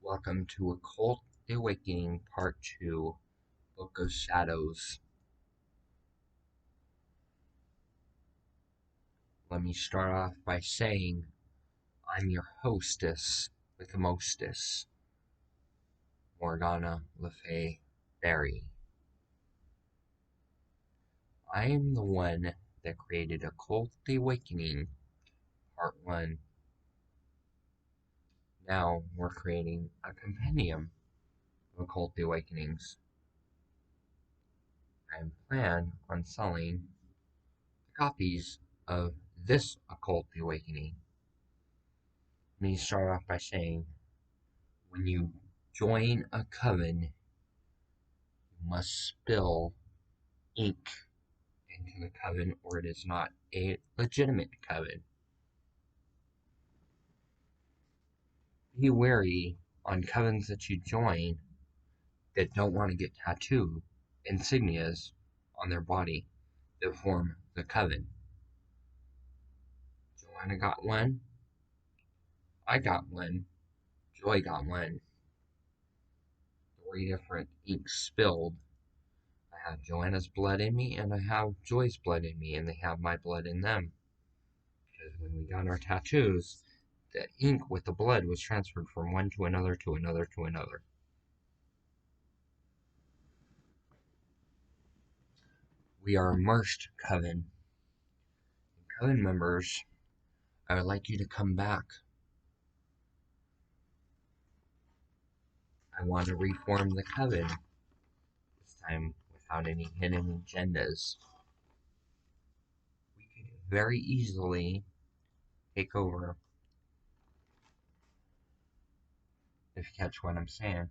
Welcome to Occult The Awakening Part 2, Book of Shadows. Let me start off by saying I'm your hostess with the mostess, Morgana Le Fay Berry. I am the one that created Occult The Awakening Part 1. Now we're creating a compendium of Occult The Awakenings. I plan on selling copies of this Occult The Awakening. Let me start off by saying, when you join a coven, you must spill ink into the coven, or it is not a legitimate coven. Be wary on covens that you join that don't want to get tattooed insignias on their body that form the coven. Joanna got one. I got one. Joy got one. 3 different inks spilled. I have Joanna's blood in me, and I have Joy's blood in me, and they have my blood in them. Because when we got our tattoos, the ink with the blood was transferred from one to another to another to another. We are immersed coven. Coven members, I would like you to come back. I want to reform the coven, this time without any hidden agendas. We could very easily take over, if you catch what I'm saying.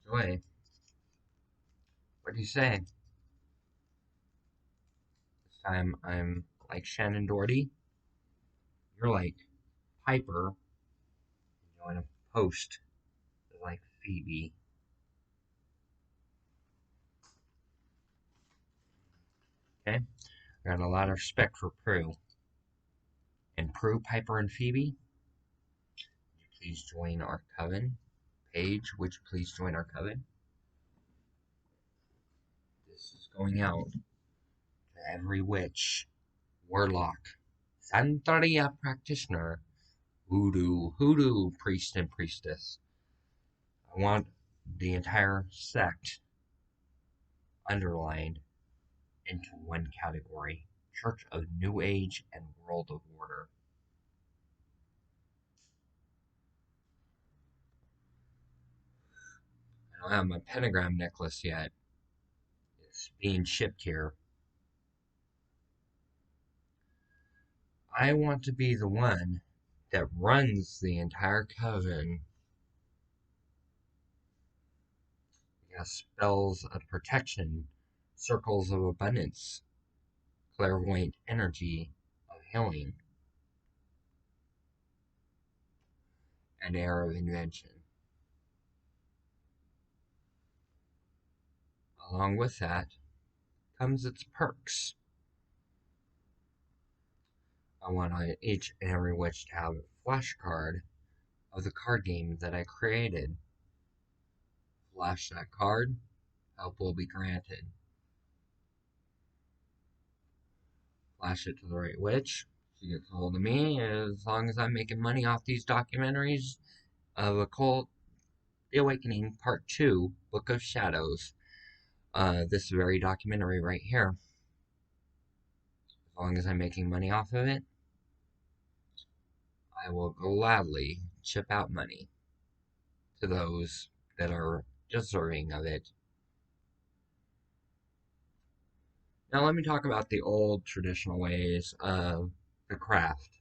Joy, what do you say? This time I'm like Shannon Doherty. You're like Piper. You want to post like Phoebe. Okay? I got a lot of respect for Prue. And Prue, Piper, and Phoebe, would you please join our coven? Paige, would you please join our coven? This is going out to every witch, warlock, Santeria practitioner, hoodoo priest and priestess. I want the entire sect underlined into one category: Church of New Age and World of Order. I don't have my pentagram necklace yet. It's being shipped here. I want to be the one that runs the entire coven. It has spells of protection, circles of abundance, clairvoyant energy of healing, and air of invention. Along with that comes its perks. I want each and every witch to have a flashcard of the card game that I created. Flash that card, help will be granted. Flash it to the right witch, she gets a hold of me. As long as I'm making money off these documentaries of Occult The Awakening Part 2, Book of Shadows, this very documentary right here, as long as I'm making money off of it, I will gladly chip out money to those that are deserving of it. Now let me talk about the old traditional ways of the craft.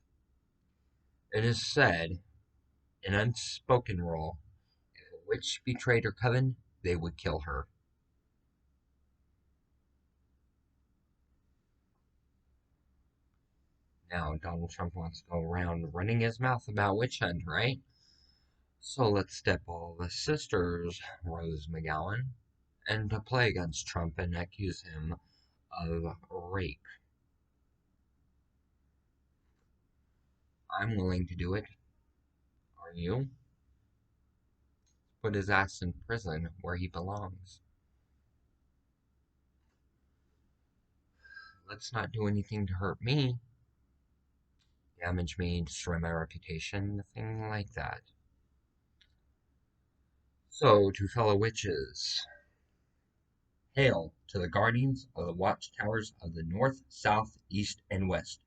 It is said, in unspoken rule, if a witch betrayed her coven, they would kill her. Now, Donald Trump wants to go around running his mouth about witch hunt, right? So let's step all the sisters, Rose McGowan, and to play against Trump and accuse him of rape. I'm willing to do it Are you? Put his ass in prison where he belongs. Let's not do anything to hurt me, damage me, destroy my reputation, nothing like that. So, to fellow witches, hail to the guardians of the watchtowers of the north, south, east, and west,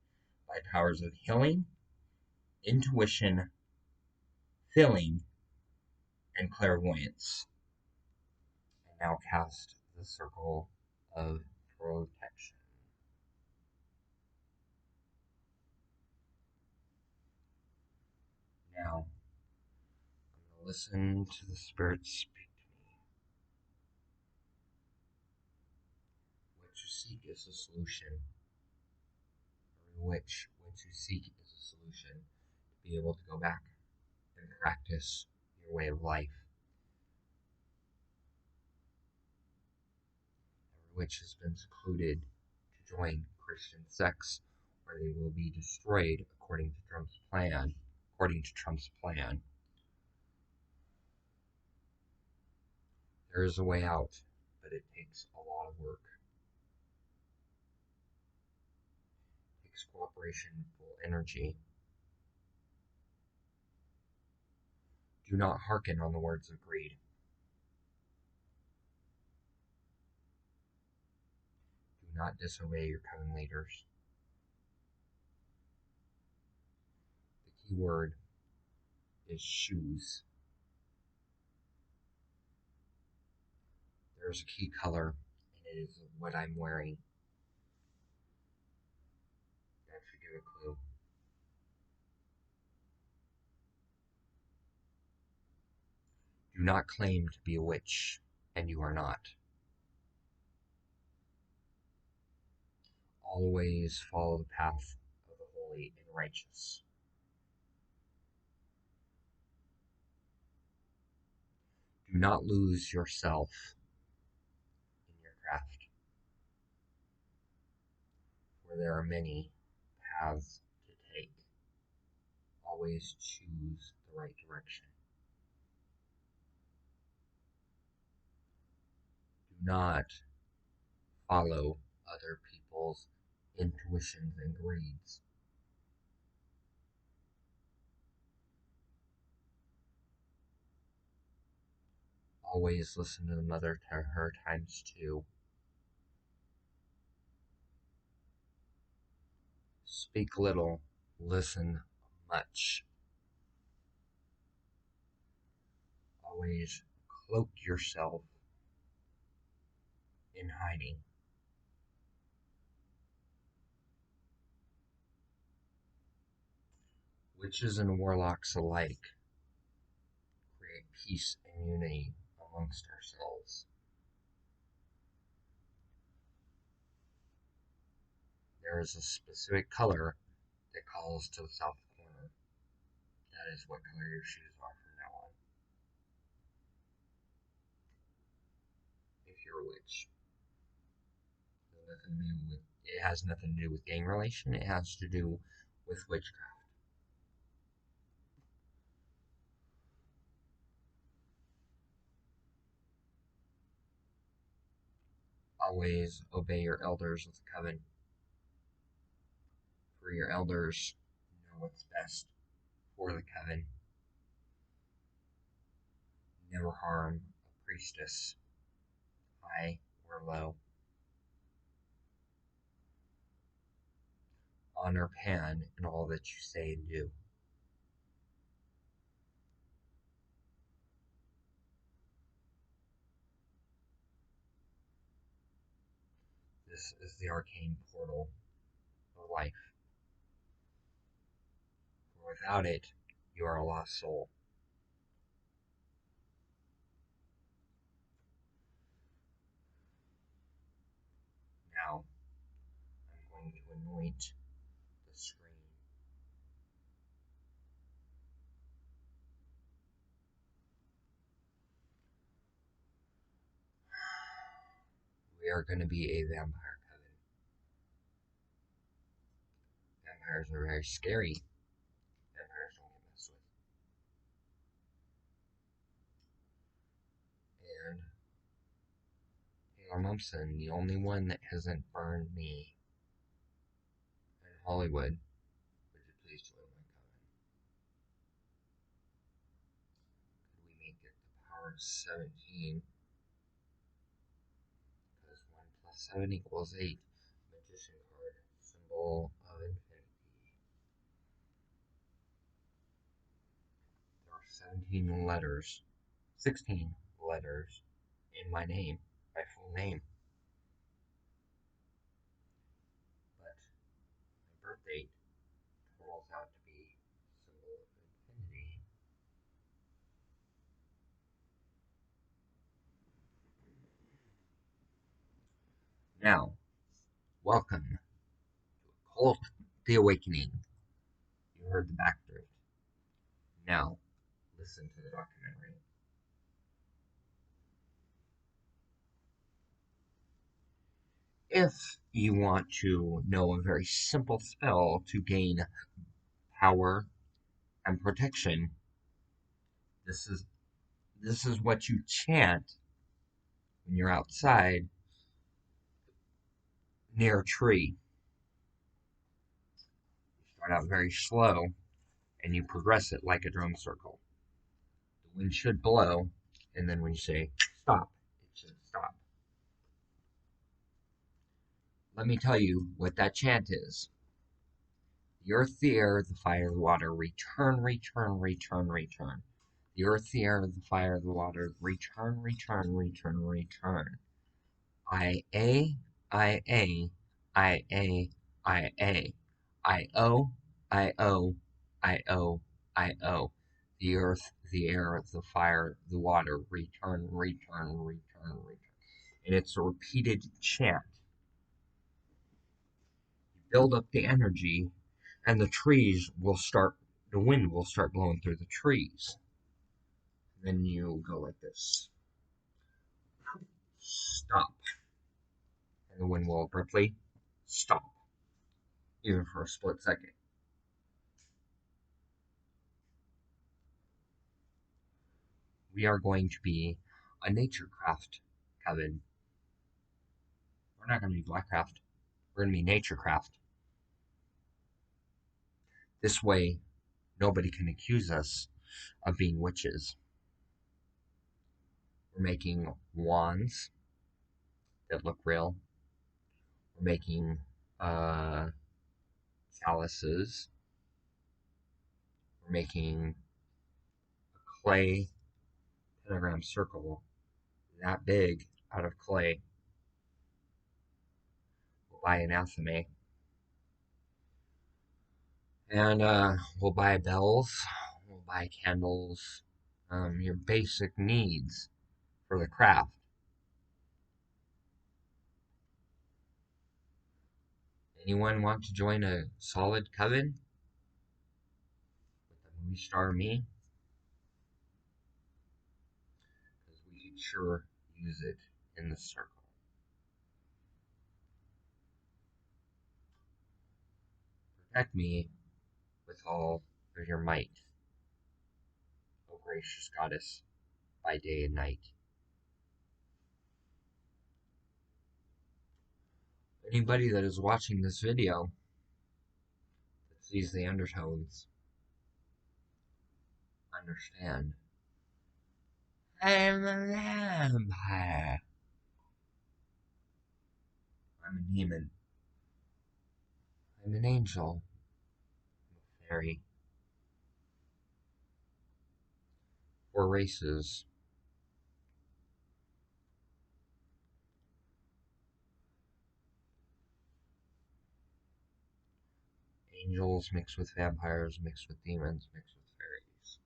by powers of healing, intuition, filling, and clairvoyance. And now cast the circle of protection. Now, I'm going to listen to the spirits speak to me. What you seek is a solution. Every witch, what you seek is a solution to be able to go back and practice your way of life. Every witch has been secluded to join Christian sects where they will be destroyed according to Trump's plan. There is a way out, but it takes a lot of work. It takes cooperation, full energy. Do not hearken on the words of greed. Do not disobey your coven leaders. The key word is shoes. There's a key color, and it is what I'm wearing. That should give a clue. Do not claim to be a witch, and you are not. Always follow the path of the holy and righteous. Do not lose yourself in your craft, for there are many paths to take. Always choose the right direction. Do not follow other people's intuitions and greeds. Always listen to the mother to her times two. Speak little, listen much. Always cloak yourself in hiding. Witches and warlocks alike create peace and unity amongst ourselves. There is a specific color that calls to the south corner. That is what color your shoes are from now on. If you're a witch. It has nothing to do with gang relation, it has to do with witchcraft. Always obey your elders of the coven, for your elders know what's best for the coven. Never harm a priestess, high or low. Honor Pan in all that you say and do. This is the arcane portal of life. For without it, you are a lost soul. Now, I'm going to anoint the screen. We are going to be a vampire coven. Vampires are very scary. Vampires don't get messed with. Thompson, the only one that hasn't burned me in Hollywood. Would you please join my coven? Could we make it the power of 17? Because 1 plus 7 equals 8. Magician card, symbol of infinity. There are 17 letters, 16 letters in my name, my full name. But my birth date turns out to be symbol of infinity. Now, welcome to Occult the Awakening. You heard the backstory. Now, listen to the documentary. If you want to know a very simple spell to gain power and protection, this is what you chant when you're outside near a tree. You start out very slow and you progress it like a drum circle. The wind should blow, and then when you say stop, it should stop. Let me tell you what that chant is. The earth, the air, the fire, the water, return, return, return, return. The earth, the air, the fire, the water, return, return, return, return. I-A, I-A, I-A, I-A. I-O, I-O, I-O, I-O. The earth, the air, the fire, the water, return, return, return, return. And it's a repeated chant. You build up the energy, and the wind will start blowing through the trees. Then you go like this. Stop. And the wind will abruptly stop, even for a split second. We are going to be a nature craft, Kevin. We're not going to be blackcraft. We're going to be nature craft. This way, nobody can accuse us of being witches. We're making wands that look real. We're making chalices. We're making a clay pentagram circle that big out of clay. We'll buy an athame. And we'll buy bells. We'll buy candles. Your basic needs for the craft. Anyone want to join a solid coven with the movie star me? Because we could sure use it in the circle. Protect me with all of your might, O gracious goddess, by day and night. Anybody that is watching this video that sees the undertones, understand. I am a vampire. I'm a demon. I'm an angel. I'm a fairy. 4 races. Angels mixed with vampires, mixed with demons, mixed with fairies.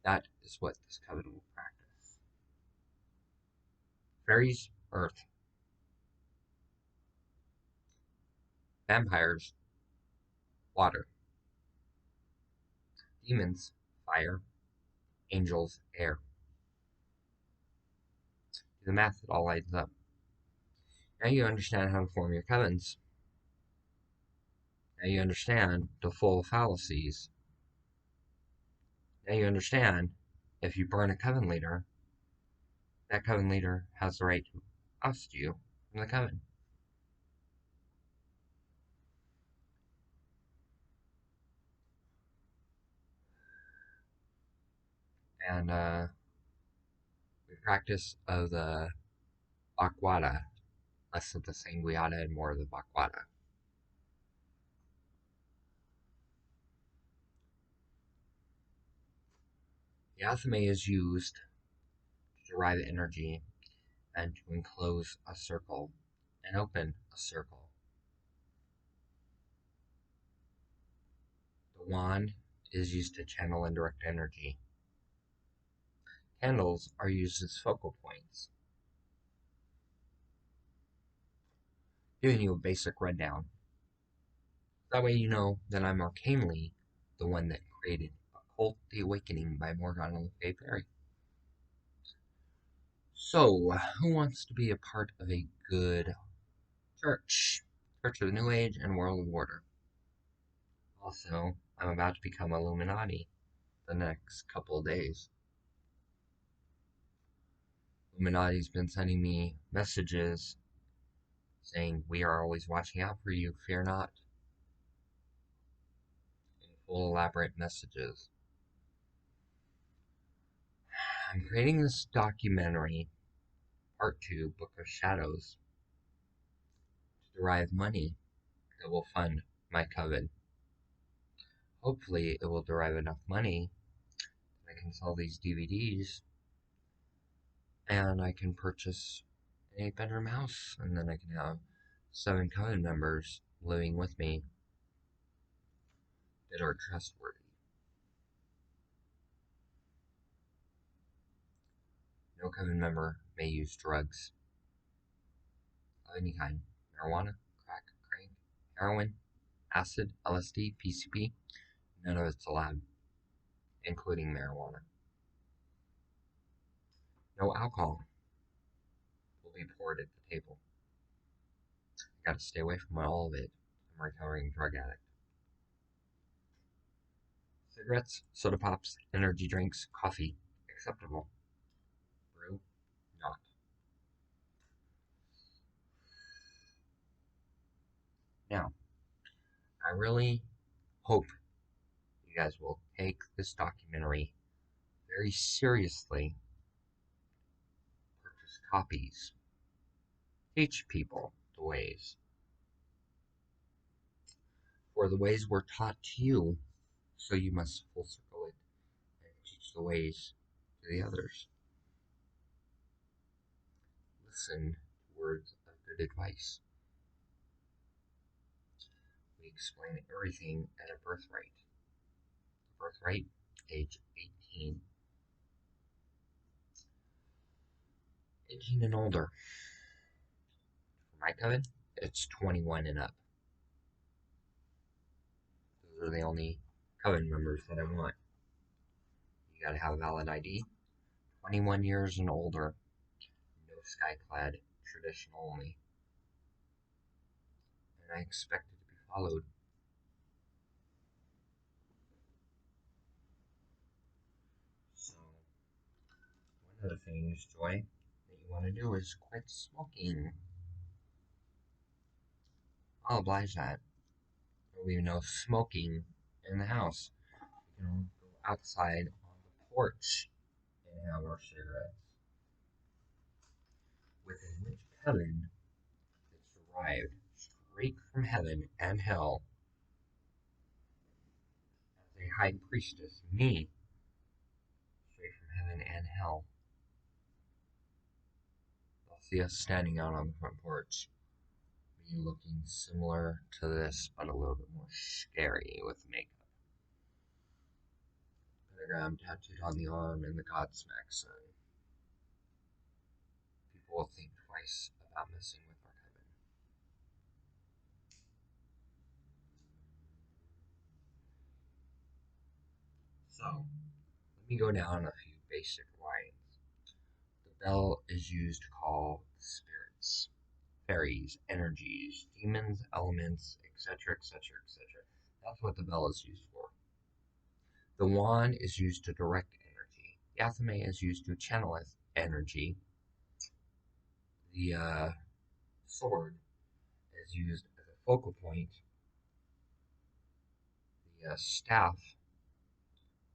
That is what this coven will practice. Fairies, earth. Vampires, water. Demons, fire. Angels, air. Do the math, it all lines up. Now you understand how to form your covens. Now you understand the full fallacies. Now you understand if you burn a coven leader, That coven leader has the right to oust you from the coven. And the practice of the Bakwata, less of the Sanguiata and more of the Bakwata. The Athame is used to derive energy and to enclose a circle and open a circle. The wand is used to channel and direct energy. Candles are used as focal points, giving you a basic rundown. That way you know that I'm arcanely the one that created Occult the Awakening by Morgana Le Fay Fairy. So, who wants to be a part of a good church? Church of the New Age and World Order. Also, I'm about to become Illuminati the next couple of days. Illuminati's been sending me messages saying, "We are always watching out for you, fear not." In full elaborate messages. I'm creating this documentary, Part 2, Book of Shadows, to derive money that will fund my coven. Hopefully, it will derive enough money that I can sell these DVDs and I can purchase an 8-bedroom house, and then I can have 7 coven members living with me that are trustworthy. No coven member may use drugs of any kind: marijuana, crack, crank, heroin, acid, LSD, PCP. None of it's allowed, including marijuana. No alcohol will be poured at the table. I gotta stay away from all of it. I'm a recovering drug addict. Cigarettes, soda pops, energy drinks, coffee, acceptable. Brew, not. Now, I really hope you guys will take this documentary very seriously. Purchase copies. Teach people the ways. For the ways were taught to you, so you must full circle it and teach the ways to the others. Listen to words of good advice. We explain everything at a birthright. Birthright, age 18. 18 and older. For my coven, it's 21 and up. Those are the only coven members that I want. You gotta have a valid ID. 21 years and older. No skyclad. Traditional only. And I expect it to be followed. So, one of the things, Joy, that you want to do is quit smoking. I'll oblige that. There'll be no smoking in the house. You can go outside on the porch and have our cigarettes. Within which coven it's derived straight from heaven and hell as a high priestess, me, straight from heaven and hell. They'll see us standing out on the front porch, me looking similar to this, but a little bit more scary with makeup. Pentagram tattooed on the arm and the Godsmack sign. People will think twice about messing with our coven. So, let me go down a few basic lines. The bell is used to call spirits, fairies, energies, demons, elements, etc., etc., etc. That's what the bell is used for. The wand is used to direct energy. The athame is used to channel energy. The sword is used as a focal point. The staff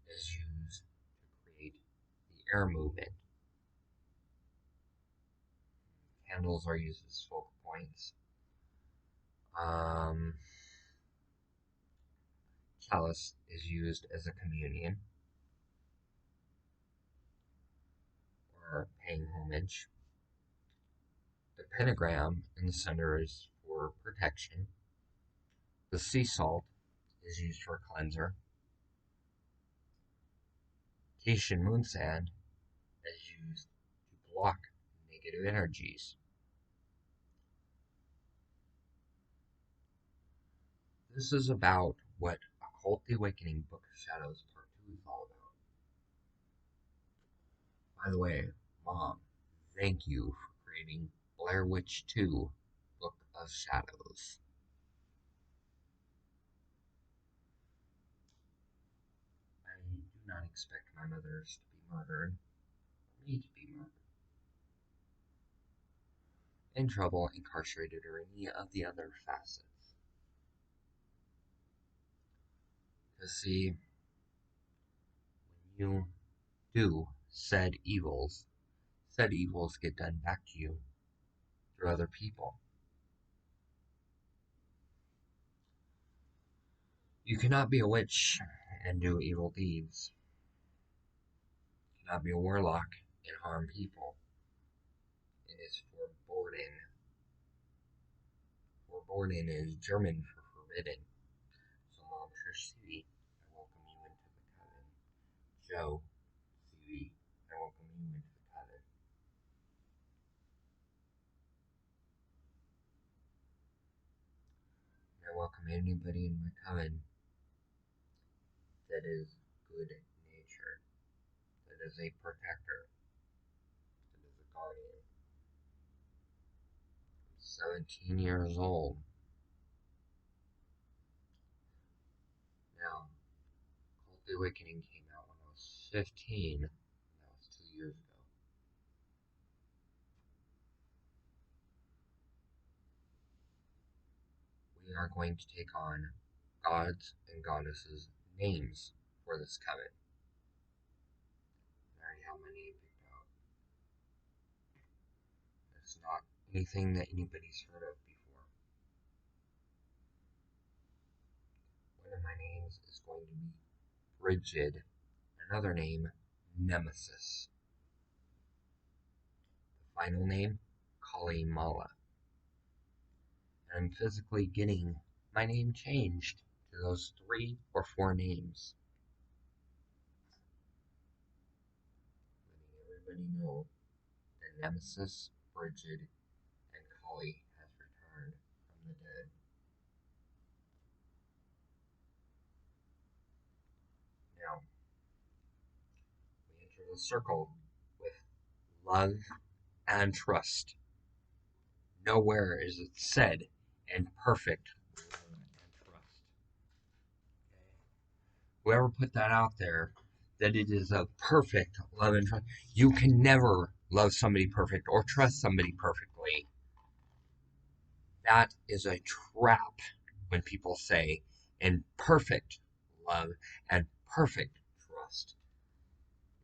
is used to create the air movement. Candles are used as focal points. Chalice is used as a communion or paying homage. The pentagram in the center is for protection. The sea salt is used for a cleanser. Tahitian moon sand is used to block negative energies. This is about what Occult the Awakening Book of Shadows Part 2 is all about. By the way, Mom, thank you for creating Blair Witch 2 Book of Shadows. I do not expect my mothers to be murdered, or me to be murdered, in trouble, incarcerated, or any of the other facets. Because, see, when you do said evils get done back to you through other people. You cannot be a witch and do evil deeds. You cannot be a warlock and harm people. It is forbidden. Forbidden is German for forbidden. So, Mom Trish CV, I welcome you into the coven. Joe CV, I welcome you into the coven. I welcome anybody in my coven that is good natured, that is a protector, that is a guardian. I'm 17 years old. Now, Cult the Awakening came out when I was 15. That was 2 years ago. We are going to take on gods and goddesses' names for this coven. I already have my name picked out. It's not anything that anybody's heard of before. One of my names is going to be Brigid. Another name, Nemesis. The final name, Kali Mala. And I'm physically getting my name changed to those 3 or 4 names. Letting everybody know that Nemesis, Brigid, and Kali has returned from the dead. Now, we enter the circle with love and trust. Nowhere is it said in perfect love and trust. Okay? Whoever put that out there, that it is a perfect love and trust, you can never love somebody perfect or trust somebody perfectly. That is a trap when people say in perfect love and perfect trust.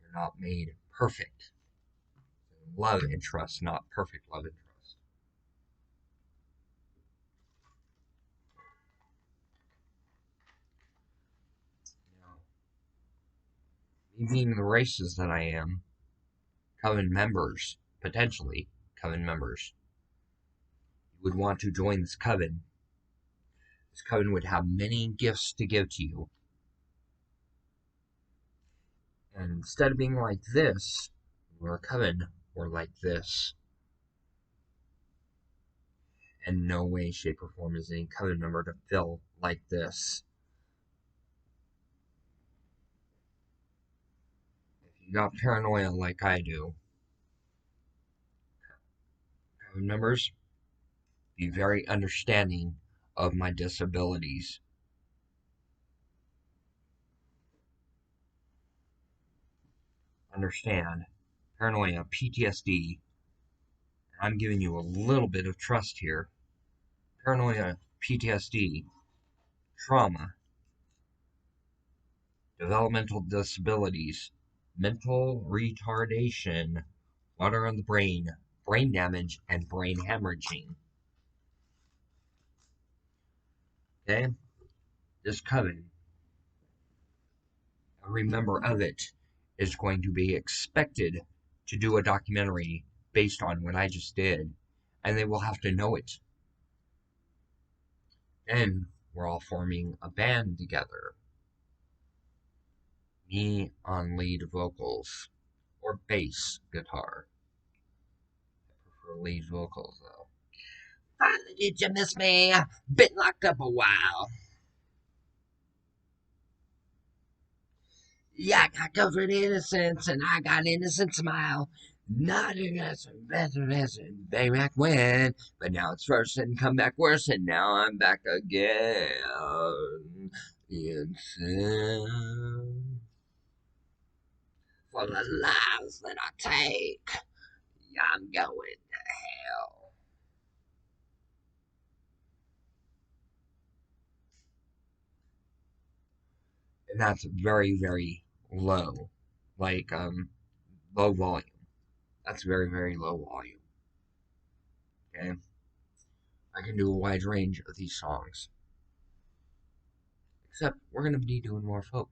You're not made perfect. Love and trust, not perfect love and trust. Now, me being the races that I am, coven members, potentially coven members, you would want to join this coven. This coven would have many gifts to give to you. And instead of being like this, we're a coven, we're like this. And no way, shape, or form is any coven member to feel like this. If you got paranoia like I do, coven members, be very understanding of my disabilities. Understand, paranoia, PTSD, I'm giving you a little bit of trust here. Paranoia, PTSD, trauma, developmental disabilities, mental retardation, water on the brain damage, and brain hemorrhaging. Okay? This coven, every member of it is going to be expected to do a documentary based on what I just did, and they will have to know it. Then we're all forming a band together. Me on lead vocals or bass guitar. I prefer lead vocals though. Finally, did you miss me? Been locked up a while. Yeah, I got covered in innocence and I got an innocent smile. Not innocent, way back when, but now it's worse and come back worse, and now I'm back again. Insane for the lives that I take. Yeah, I'm going to hell. And that's very, very low. Like, low volume. That's very, very low volume. Okay? I can do a wide range of these songs. Except we're gonna be doing more folk.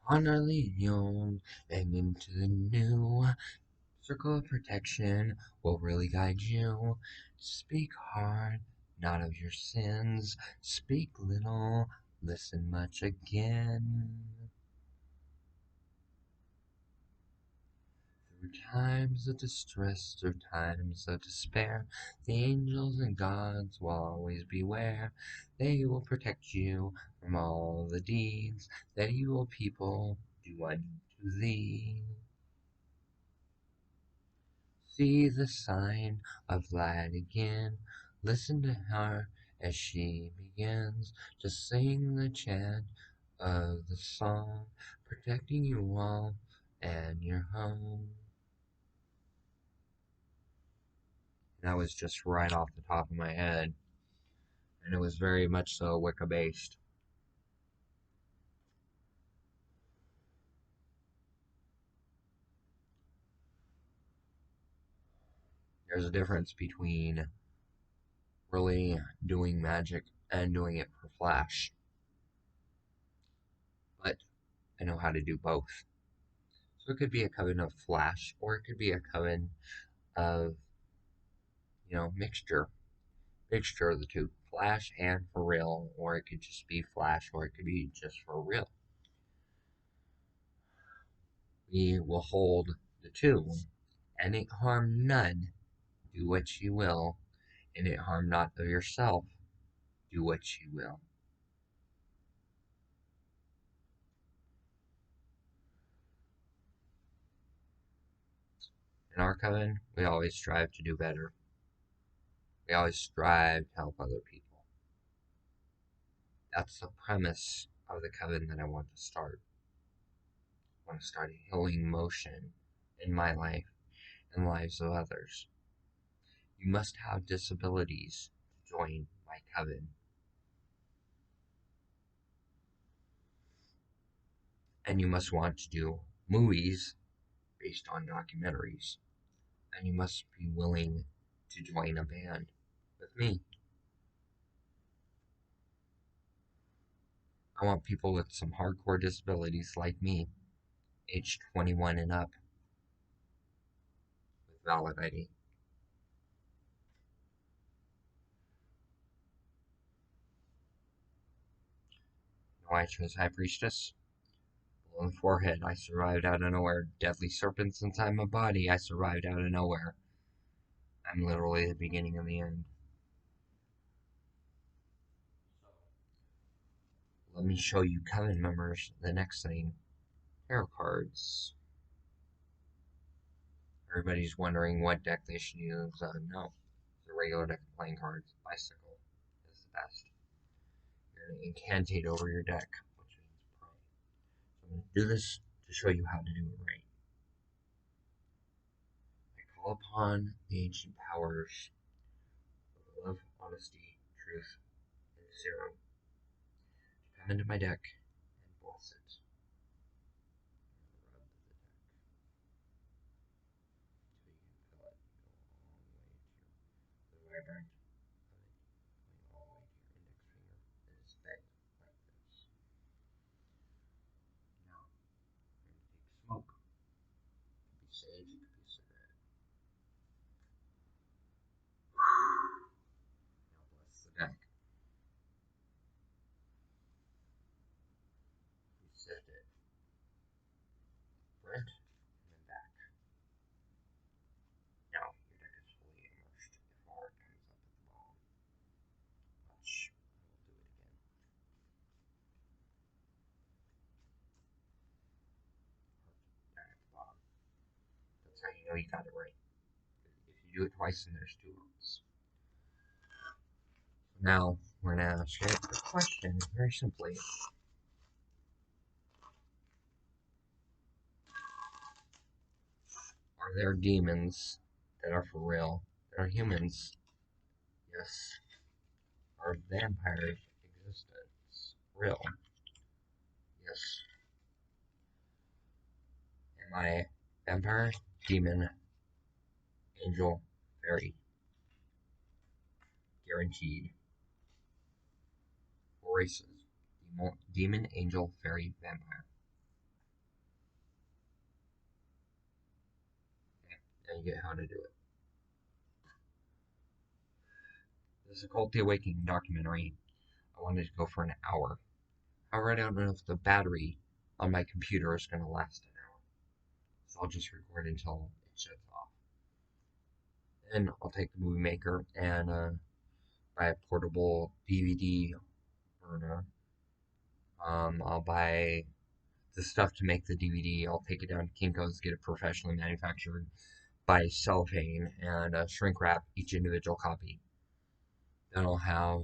On our legion and into the new circle of protection will really guide you. Speak hard, not of your sins. Speak little, listen much again. Through times of distress, through times of despair, the angels and gods will always beware. They will protect you from all the deeds that evil people do unto thee. See the sign of light again. Listen to her as she begins to sing the chant of the song, protecting you all and your home. That was just right off the top of my head, and it was very much so Wicca based. There's a difference between really doing magic and doing it for flash, but I know how to do both. So it could be a coven of flash, or it could be a coven of, mixture of the two, flash and for real, or it could just be flash, or it could be just for real. We will hold the two, and it harm none. Do what you will, and it harm not of yourself. Do what you will. In our coven, we always strive to do better. We always strive to help other people. That's the premise of the coven that I want to start. I want to start a healing motion in my life and the lives of others. You must have disabilities to join my coven. And you must want to do movies based on documentaries. And you must be willing to join a band with me. I want people with some hardcore disabilities like me, age 21 and up, with valid ID. No, I chose High Priestess. On the forehead, I survived out of nowhere. Deadly serpents inside my body, I survived out of nowhere. I'm literally the beginning of the end. Let me show you coven members the next thing. Tarot cards. Everybody's wondering what deck they should use. No, the regular deck of playing cards. Bicycle is the best. You're going to incantate over your deck, which means pray. So I'm going to do this to show you how to do it right. I Call upon the ancient powers of love, honesty, truth, and serum to come into my deck and bless it. Rub the deck so you can feel it go all the way to your vibrant of it, going all the way to your index finger. It is bent like this. Now, I'm going to take smoke. It could be sage, it could be a cigarette. Now bless the deck. We sift it. Front and then back. Now your deck is fully immersed. If a heart comes up at the bottom, watch. I will do it again. Heart down at the bottom. That's how you know you got it right. If you do it twice, then there's two hearts. Now we're gonna ask you a question very simply. Are there demons that are for real? That are humans? Yes. Are vampires existence real? Yes. Am I vampire, demon, angel, fairy? Guaranteed. Four races. Demon, angel, fairy, vampire. Okay. And you get how to do it. This Occult the Awakening documentary, I wanted to go for an hour. However, I don't know if the battery on my computer is going to last an hour. So I'll just record until it shuts off. Then I'll take the movie maker and buy a portable DVD burner. I'll buy the stuff to make the DVD. I'll take it down to Kinko's, get it professionally manufactured, buy cellophane, and shrink wrap each individual copy. Then I'll have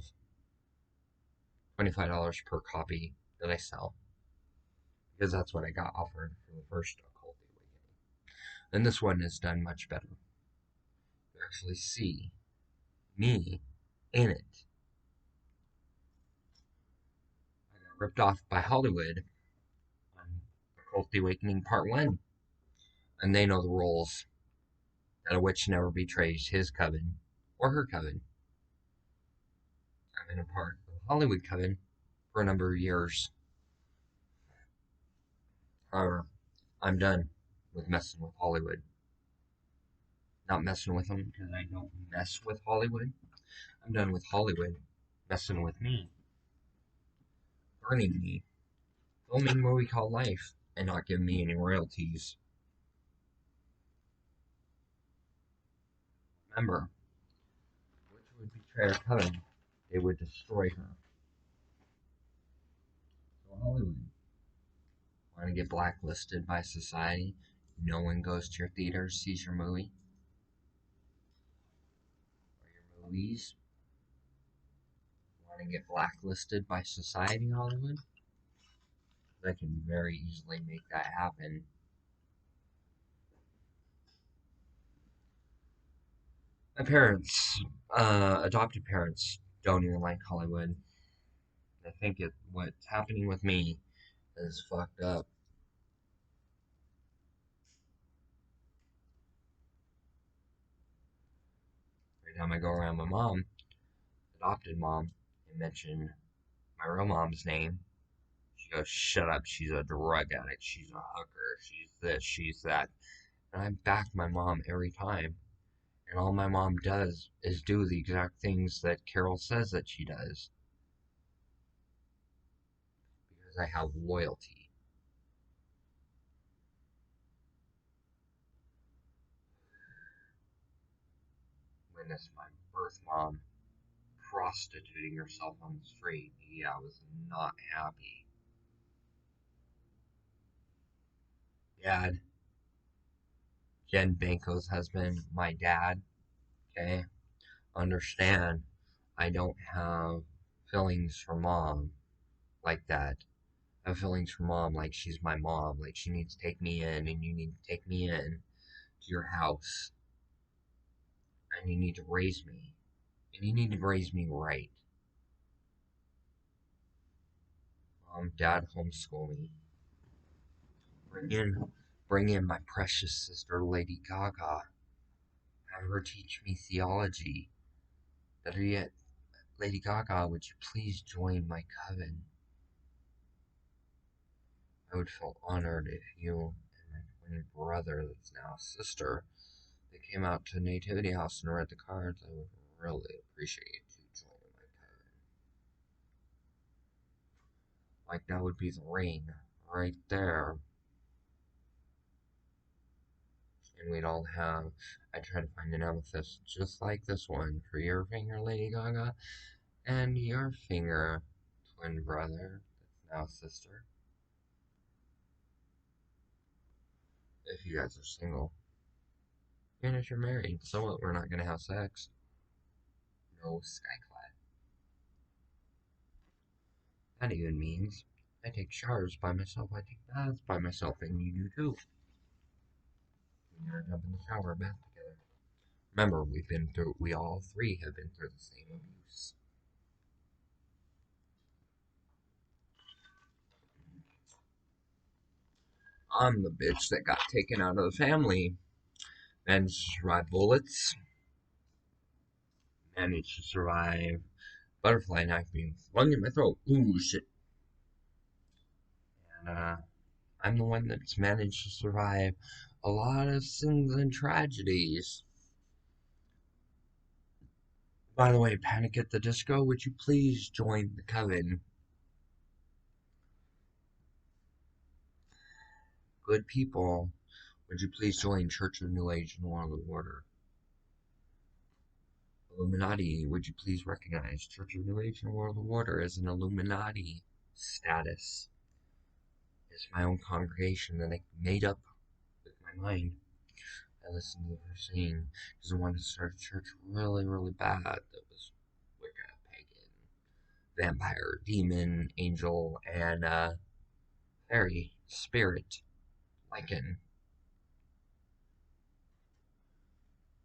$25 per copy that I sell, because that's what I got offered for the first Occult Awakening. And this one is done much better. You actually see me in it. I got ripped off by Hollywood on Occult Awakening Part 1. And they know the rules that a witch never betrays his coven or her coven. I've been a part of the Hollywood coven for a number of years. However, I'm done with messing with Hollywood. Not messing with them because I don't mess with Hollywood. I'm done with Hollywood messing with me, burning me, filming a movie called Life, and not giving me any royalties. Remember, witch would betray her coven, they would destroy her. So Hollywood, want to get blacklisted by society? No one goes to your theaters, sees your movie or your movies. Want to get blacklisted by society, Hollywood? I can very easily make that happen. My parents, adopted parents, don't even like Hollywood. I think what's happening with me is fucked up. Every time I go around my mom, adopted mom, and mention my real mom's name, she goes, "Shut up, she's a drug addict, she's a hooker, she's this, she's that." And I back my mom every time. And all my mom does is do the exact things that Carol says that she does. Because I have loyalty. Witness my birth mom prostituting herself on the street. Yeah, I was not happy. Dad, Jen Banco's husband, my dad, okay? Understand, I don't have feelings for mom like that. I have feelings for mom like she's my mom, like she needs to take me in and you need to take me in to your house. and you need to raise me. And you need to raise me right. Mom, Dad, homeschool me. Bring in, bring in my precious sister, Lady Gaga. Have her teach me theology. Better yet, Lady Gaga, would you please join my coven? I would feel honored if you and my twin brother, that's now sister, they came out to Nativity House and read the cards. I would really appreciate you joining my coven. Like, that would be the ring right there. And we'd all have, I try to find an amethyst just like this one for your finger, Lady Gaga, and your finger, twin brother, that's now sister. If you guys are single. And if you're married, so what? We're not gonna have sex. No skyclad. That even means I take showers by myself, I take baths by myself, and you do too. We are up in the shower bath together. Remember, we all three have been through the same abuse. I'm the bitch that got taken out of the family. Managed to survive bullets. Managed to survive butterfly knife being flung in my throat. Ooh, shit. And, I'm the one that's managed to survive a lot of sins and tragedies. By the way, Panic at the Disco, would you please join the coven? Good people, would you please join Church of New Age and World of Order? Illuminati, would you please recognize Church of New Age and World of Order as an Illuminati status? It's my own congregation that I made up with my mind. I listened to her sing because I wanted to start a church really, really bad that was Wicca, pagan, vampire, demon, angel, and fairy, spirit, Lycan,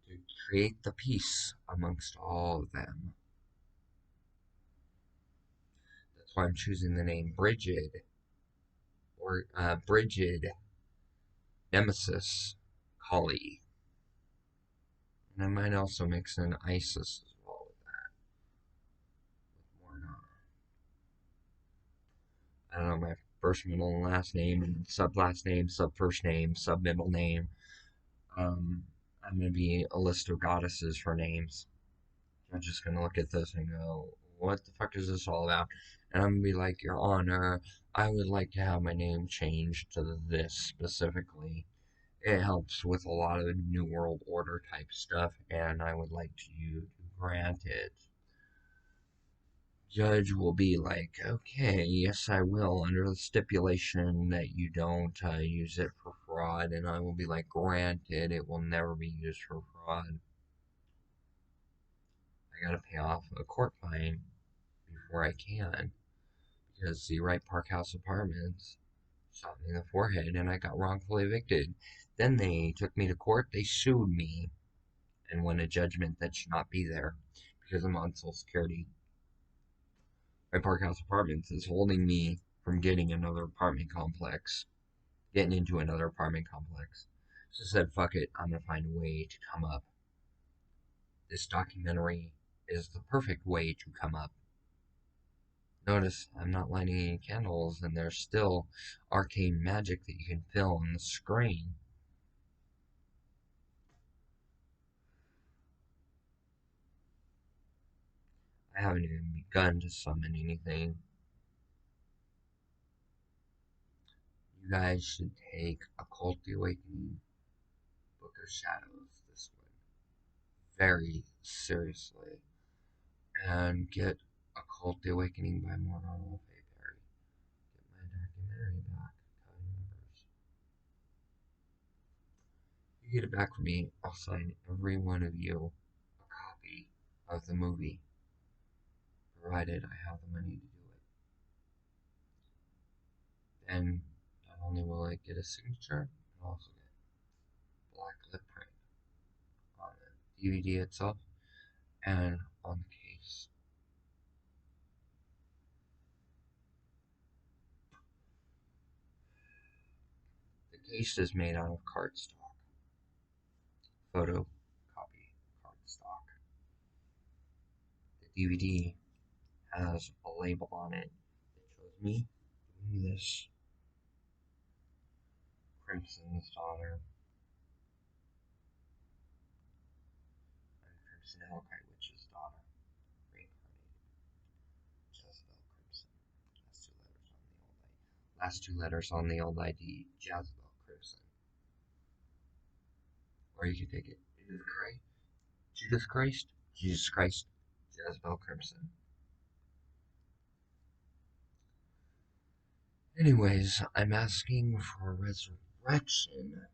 to create the peace amongst all of them. That's why I'm choosing the name Brigid, or Brigid, Nemesis, Kali. And I might also mix in Isis as well with that. With more, I don't know, my first, middle, and last name, and sub last name, sub first name, sub middle name. I'm gonna be a list of goddesses for names. I'm just gonna look at this and go, what the fuck is this all about? And I'm gonna be like, Your Honor, I would like to have my name changed to this specifically. It helps with a lot of New World Order type stuff, and I would like you to grant it. Judge will be like, okay, yes, I will, under the stipulation that you don't use it for fraud, and I will be like, granted, it will never be used for fraud. I gotta pay off a court fine before I can, because the Wright Park House Apartments shot me in the forehead and I got wrongfully evicted. Then they took me to court, they sued me, and won a judgment that should not be there because I'm on Social Security. My Park House Apartments is holding me from getting another apartment complex, getting into another apartment complex. So I said, fuck it, I'm gonna find a way to come up. This documentary is the perfect way to come up. Notice I'm not lighting any candles, and there's still arcane magic that you can feel on the screen. I haven't even begun to summon anything. You guys should take Occult the Awakening, Book of Shadows, this one, very seriously, and get Occult the Awakening by Morgan Le Fay Perry. Get my documentary back, Coven members. You get it back from me, I'll sign every one of you a copy of the movie, provided I have the money to do it. Then not only will I get a signature, I'll also get black lip print on the DVD itself and on the case. The case is made out of cardstock, photocopy cardstock. The DVD has a label on it that shows me doing this. Crimson's daughter and Crimson Hellkite Witch's daughter, reincarnated. Jezebel Crimson. Last two letters on the old ID. Jezebel Crimson. Or you can take it. Jesus Christ. Jesus Christ. Jesus Christ. Jezebel Crimson. Anyways, I'm asking for a resurrection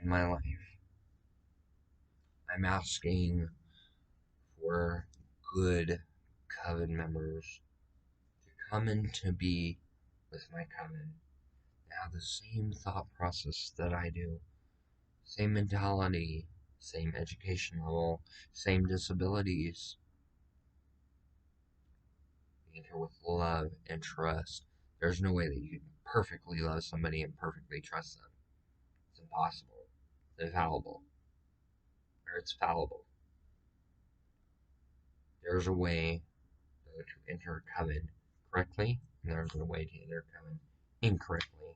in my life. I'm asking for good coven members to come in to be with my coven, to have the same thought process that I do, same mentality, same education level, same disabilities, enter with love and trust. There's no way that you can perfectly love somebody and perfectly trust them. It's impossible. It's infallible. Or it's fallible. There's a way to enter a coven correctly, and there's a way to enter a coven incorrectly.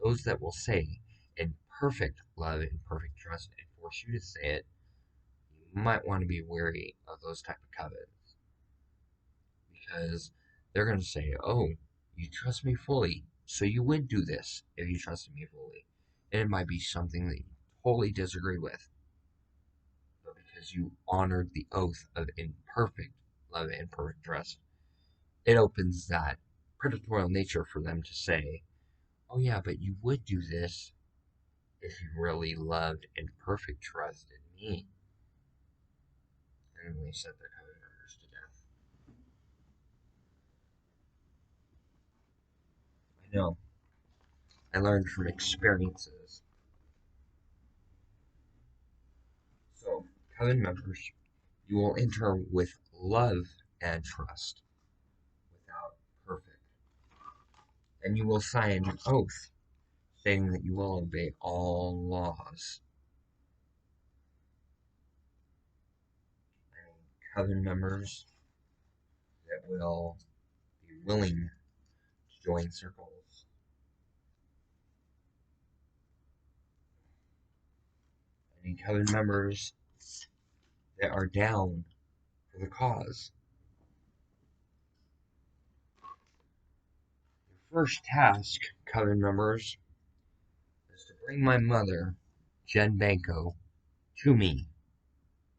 Those that will say in perfect love and perfect trust and force you to say it, you might want to be wary of those type of covens. Because they're going to say, oh, you trust me fully, so you would do this if you trusted me fully. And it might be something that you totally disagree with. But because you honored the oath of imperfect love and perfect trust, it opens that predatorial nature for them to say, oh yeah, but you would do this if you really loved and perfect trusted me. And they set their coven members to death. I know. I learned from experiences. So, coven members, you will enter with love and trust, without perfect. And you will sign an oath stating that you will obey all laws. And coven members that will be willing to join circles. Any coven members that are down for the cause. Your first task, coven members, is to bring my mother, Jen Banco, to me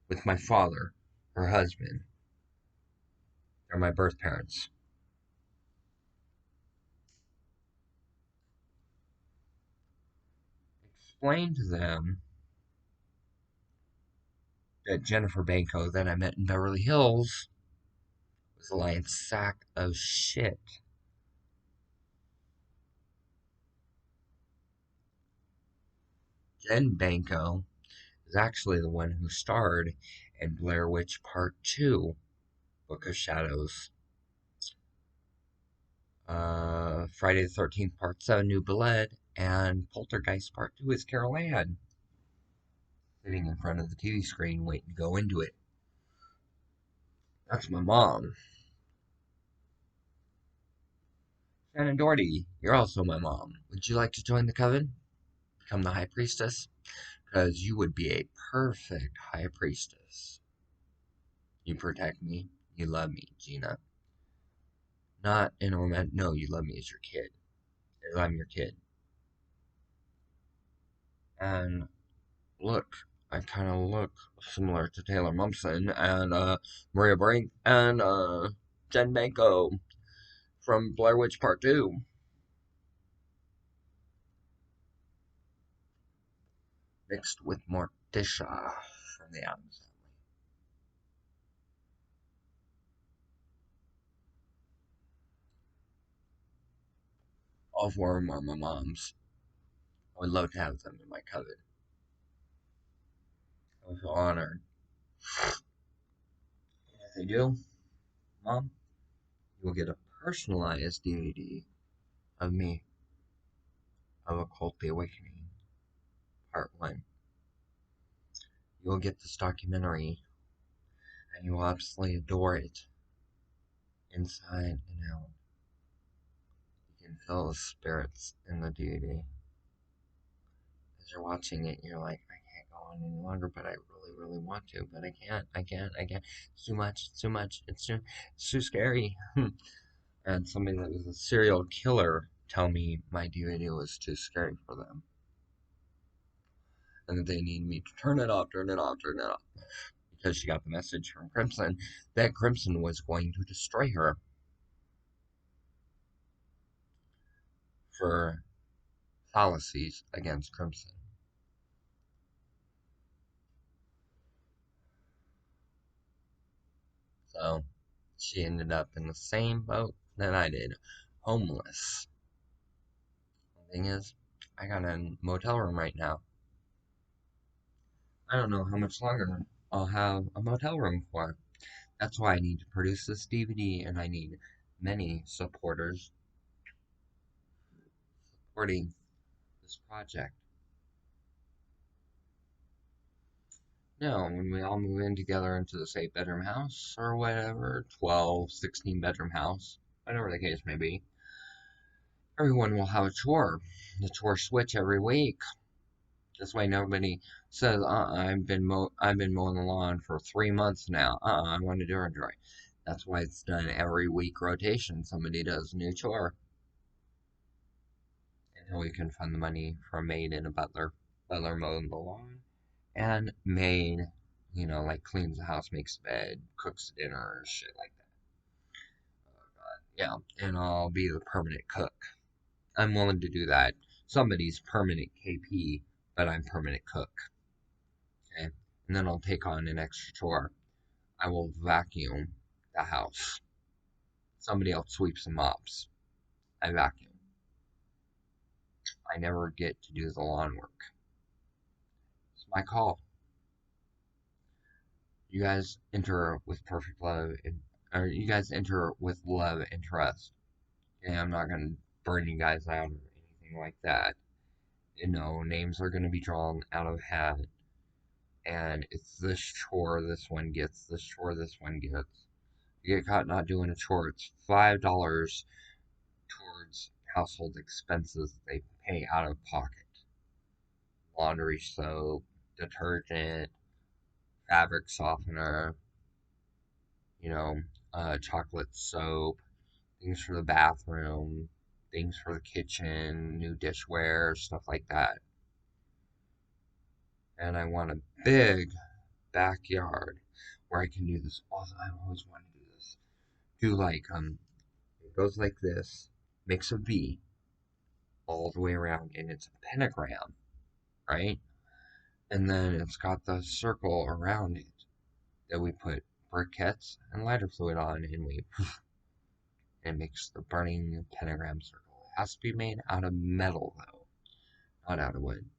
with my father, her husband. They're my birth parents. Explain to them that Jennifer Banco that I met in Beverly Hills was a lying sack of shit. Jen Banco is actually the one who starred in Blair Witch Part 2, Book of Shadows. Friday the 13th Part 7, New Blood, and Poltergeist Part 2 is Carol Ann. Sitting in front of the TV screen waiting to go into it. That's my mom. Shannon Doherty, you're also my mom. Would you like to join the coven? Become the High Priestess? Because you would be a perfect High Priestess. You protect me. You love me, Gina. Not in a romantic... No, you love me as your kid. As I'm your kid. And look, I kind of look similar to Taylor Momsen and Maria Brink and Jen Banco from Blair Witch Part 2. Mixed with Morticia from the Addams Family. All four of them are my moms. I would love to have them in my coven. I I feel honored. If they do, Mom, you will get a personalized DVD of me, of Occult the Awakening, Part 1. You will get this documentary, and you will absolutely adore it, inside and out. You can feel the spirits in the DVD. As you're watching it, you're like, I can't go on any longer, but I really, really want to, but I can't. It's too much, it's too scary. And somebody that was a serial killer tell me my DVD was too scary for them. And that they need me to turn it off. Because she got the message from Crimson that Crimson was going to destroy her for fallacies against Crimson. So she ended up in the same boat that I did, homeless. The thing is, I got a motel room right now. I don't know how much longer I'll have a motel room for. That's why I need to produce this DVD, and I need many supporters supporting this project. No, when we all move in together into this 8-bedroom house, or whatever, 12, 16-bedroom house, whatever the case may be, everyone will have a chore. The chore switch every week. This way nobody says, I've been mowing the lawn for 3 months now. I want to do it right. That's why it's done every week rotation. Somebody does a new chore. Until we can fund the money for a maid and a butler. Butler mowing the lawn. And maid, like cleans the house, makes the bed, cooks dinner, shit like that. Oh god. Yeah. And I'll be the permanent cook. I'm willing to do that. Somebody's permanent KP, but I'm permanent cook. Okay. And then I'll take on an extra chore. I will vacuum the house. Somebody else sweeps and mops. I vacuum. I never get to do the lawn work. It's my call. You guys enter with perfect love, or you guys enter with love and trust. Okay, I'm not gonna burn you guys out or anything like that. Names are gonna be drawn out of a hat, and it's this chore this one gets, this chore this one gets. You get caught not doing a chore, it's $5 towards household expenses they pay out of pocket. Laundry soap, detergent, fabric softener, chocolate soap, things for the bathroom, things for the kitchen, new dishware, stuff like that. And I want a big backyard where I can do this. Also, I always want to do this. Do like it goes like this, makes a V all the way around, and it's a pentagram, right? And then it's got the circle around it that we put briquettes and lighter fluid on, and it makes the burning pentagram circle. It has to be made out of metal, though, not out of wood.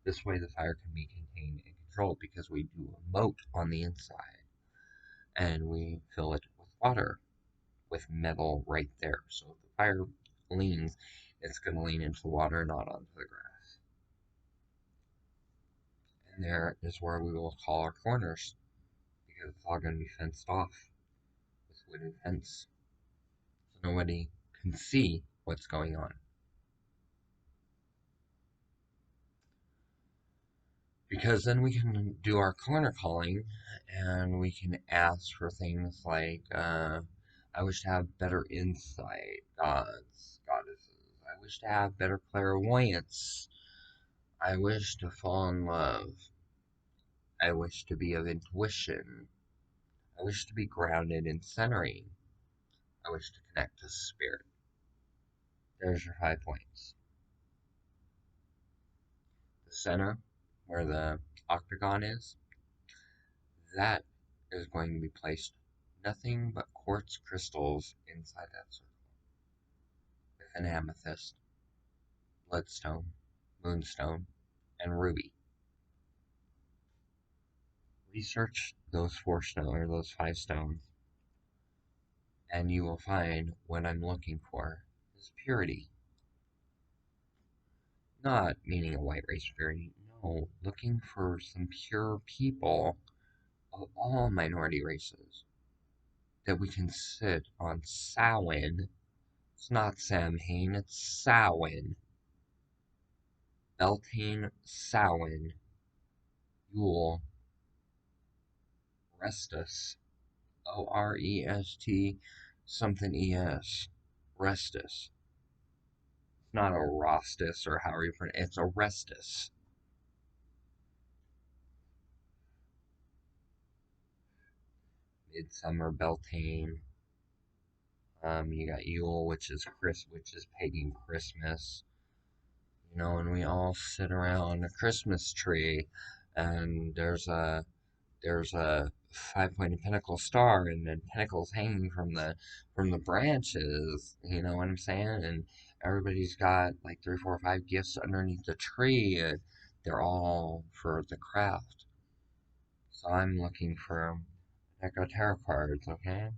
This way, the fire can be contained and controlled because we do a moat on the inside, and we fill it with water with metal right there. So if the fire leans, it's going to lean into the water, not onto the grass. And there is where we will call our corners because it's all going to be fenced off with wooden fence, so nobody can see what's going on. Because then we can do our corner calling and we can ask for things like, I wish to have better insight, goddesses. I wish to have better clairvoyance. I wish to fall in love. I wish to be of intuition. I wish to be grounded in centering. I wish to connect to spirit. There's your 5 points. The center, where the octagon is, that is going to be placed nothing but quartz crystals inside that circle. With an amethyst, bloodstone, moonstone, and ruby. Research those 4 stones or those 5 stones, and you will find what I'm looking for is purity. Not meaning a white race purity, no, looking for some pure people of all minority races that we can sit on Samhain. It's not Samhain, it's Samhain. Beltane, Samhain, Yule, Restus, Orest something es, Restus. It's not a Rostus or however you pronounce it, it's a Restus. Midsummer, Beltane. You got Yule, which is pagan Christmas. And we all sit around a Christmas tree, and there's a 5-pointed pinnacle star, and then pinnacles hanging from the branches. You know what I'm saying? And everybody's got like 3, 4, 5 gifts underneath the tree, and they're all for the craft. So I'm looking for Echo Tarot cards. Okay,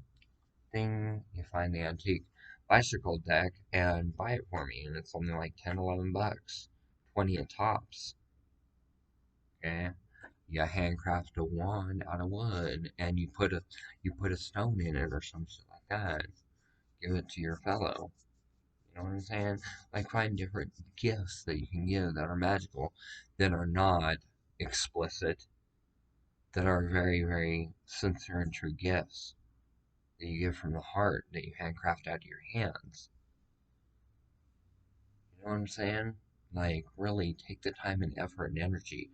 thing you find the antique bicycle deck and buy it for me, and it's only like 10, $11, 20 at tops. Okay, you handcraft a wand out of wood, and you put a stone in it or some shit like that. Give it to your fellow. You know what I'm saying? Like find different gifts that you can give that are magical, that are not explicit, that are very, very sincere and true gifts that you give from the heart, that you handcraft out of your hands. You know what I'm saying? Like really take the time and effort and energy.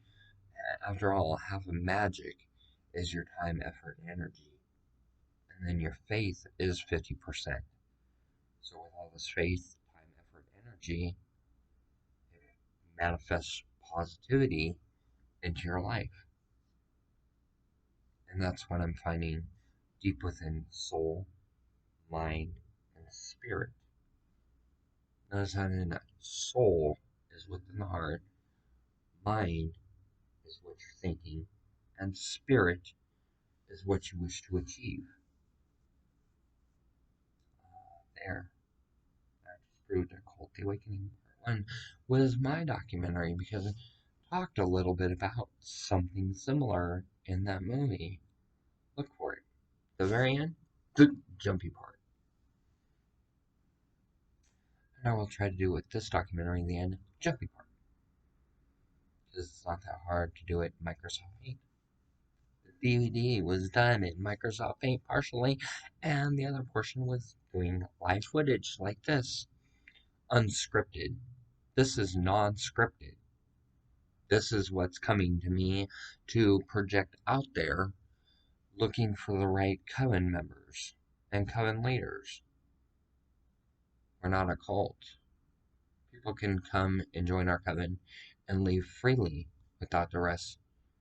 After all, half of magic is your time, effort, and energy. And then your faith is 50%. So with all this faith, time, effort, energy, it manifests positivity into your life. And that's what I'm finding deep within soul, mind, and spirit. Notice how in that soul is within the heart, mind is what you're thinking, and spirit is what you wish to achieve. There. I just proved Occult Awakening Part 1 was my documentary because it talked a little bit about something similar in that movie. Look for it. The very end, the jumpy part. And I will try to do with this documentary in the end, jumpy part. Because it's not that hard to do it in Microsoft Paint. The DVD was done in Microsoft Paint partially, and the other portion was doing live footage like this. Unscripted. This is non-scripted. This is what's coming to me to project out there, looking for the right coven members and coven leaders. We're not a cult. People can come and join our coven and leave freely without duress,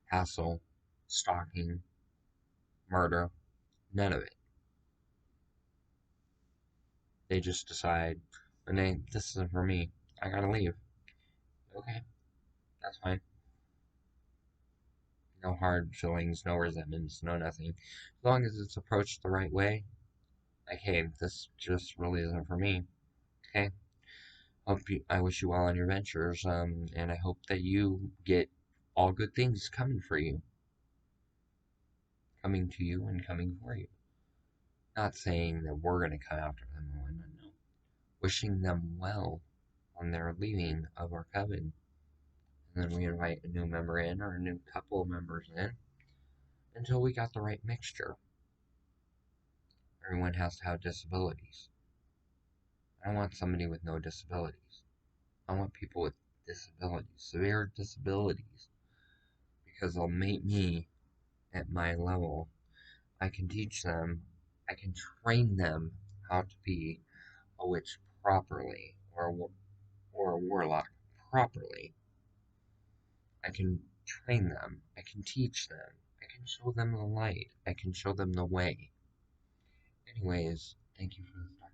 hassle, stalking, murder, none of it. They just decide, Renee, this isn't for me. I gotta leave. Okay, that's fine. No hard feelings, no resentments, no nothing. As long as it's approached the right way, like, hey, this just really isn't for me. Okay? I wish you well on your ventures, and I hope that you get all good things coming for you, coming to you, and coming for you. Not saying that we're going to come after them, no. Wishing them well on their leaving of our coven. And then we invite a new member in, or a new couple of members in, until we got the right mixture. Everyone has to have disabilities. I don't want somebody with no disabilities. I want people with disabilities, severe disabilities, because they'll meet me at my level. I can teach them, I can train them how to be a witch properly, or a warlock properly. I can train them, I can teach them, I can show them the light, I can show them the way. Anyways, thank you for this